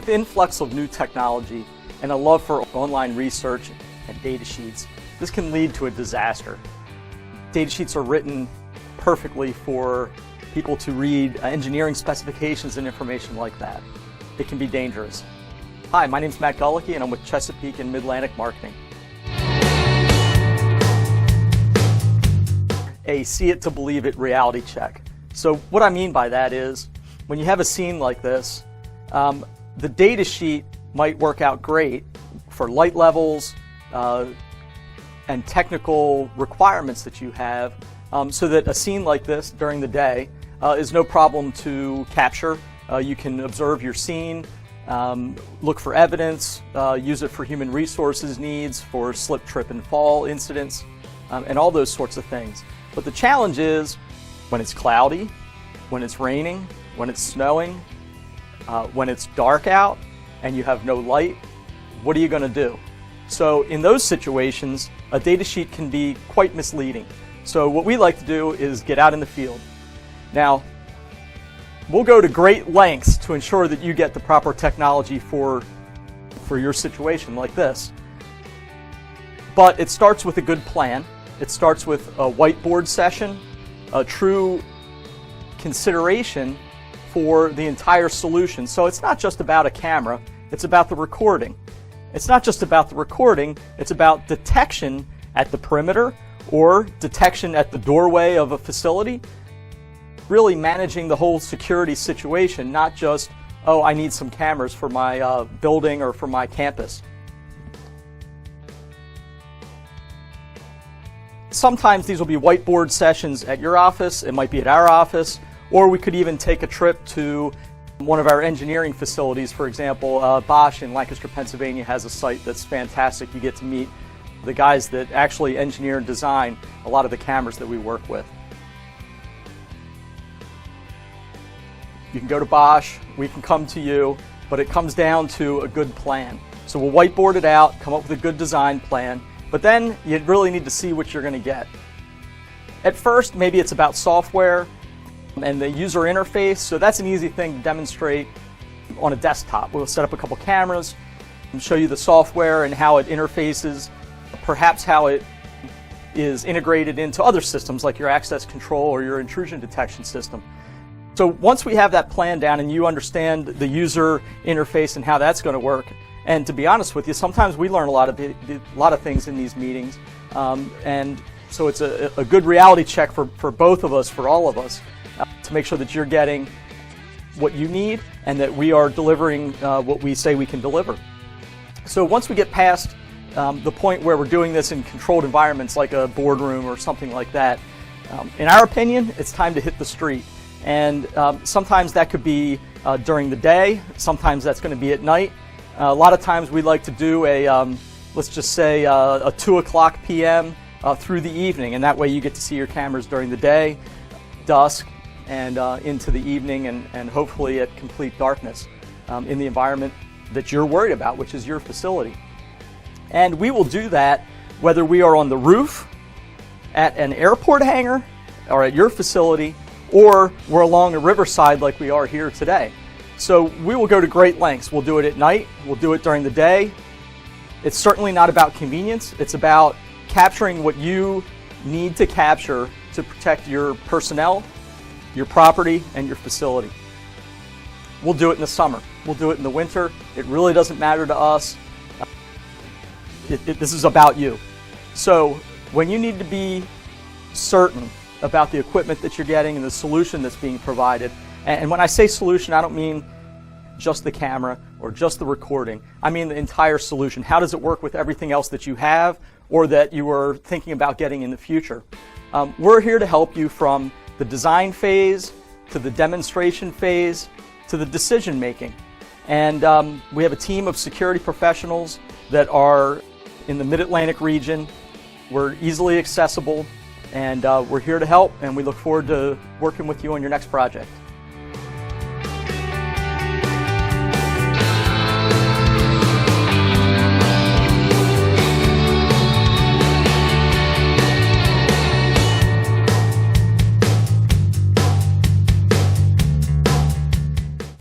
With the influx of new technology and a love for online research and data sheets, this can lead to a disaster. Data sheets are written perfectly for people to read engineering specifications and information like that. It can be dangerous. Hi, my name is Matt Gullicky and I'm with Chesapeake Midlantic Marketing. A see it to believe it reality check. So what I mean by that is, when you have a scene like this, the data sheet might work out great for light levels and technical requirements that you have, so that a scene like this during the day is no problem to capture. You can observe your scene, look for evidence, use it for human resources needs, for slip, trip, and fall incidents, and all those sorts of things. But the challenge is when it's cloudy, when it's raining, when it's snowing, when it's dark out and you have no light, what are you going to do? So in those situations, a data sheet can be quite misleading. So what we like to do is get out in the field. Now, we'll go to great lengths to ensure that you get the proper technology for your situation like this. But it starts with a good plan. It starts with a whiteboard session, a true consideration for the entire solution. So it's not just about a camera, it's about the recording. It's not just about the recording, it's about detection at the perimeter or detection at the doorway of a facility. Really managing the whole security situation, not just, oh, I need some cameras for my building or for my campus. Sometimes these will be whiteboard sessions at your office, it might be at our office, or we could even take a trip to one of our engineering facilities. For example, Bosch in Lancaster, Pennsylvania has a site that's fantastic. You get to meet the guys that actually engineer and design a lot of the cameras that we work with. You can go to Bosch, we can come to you, but it comes down to a good plan. So we'll whiteboard it out, come up with a good design plan, but then you really need to see what you're going to get. At first, maybe it's about software and the user interface, so that's an easy thing to demonstrate on a desktop. We'll set up a couple cameras and show you the software and how it interfaces, perhaps how it is integrated into other systems like your access control or your intrusion detection system. So once we have that plan down and you understand the user interface and how that's going to work, and to be honest with you, sometimes we learn a lot of things in these meetings, and so it's a good reality check for both of us, for all of us, to make sure that you're getting what you need and that we are delivering what we say we can deliver. So once we get past the point where we're doing this in controlled environments like a boardroom or something like that, in our opinion, it's time to hit the street. And sometimes that could be during the day, sometimes that's going to be at night. A lot of times we like to do let's just say a 2:00 p.m. Through the evening, and that way you get to see your cameras during the day, dusk, and into the evening, and hopefully at complete darkness in the environment that you're worried about, which is your facility. And we will do that whether we are on the roof, at an airport hangar, or at your facility, or we're along a riverside like we are here today. So we will go to great lengths. We'll do it at night, we'll do it during the day. It's certainly not about convenience, it's about capturing what you need to capture to protect your personnel, your property, and your facility. We'll do it in the summer, we'll do it in the winter. It really doesn't matter to us. This is about you. So when you need to be certain about the equipment that you're getting and the solution that's being provided, and when I say solution, I don't mean just the camera or just the recording. I mean the entire solution. How does it work with everything else that you have or that you are thinking about getting in the future? We're here to help you from the design phase to the demonstration phase to the decision making. And we have a team of security professionals that are in the Mid-Atlantic region. We're easily accessible, and we're here to help, and we look forward to working with you on your next project.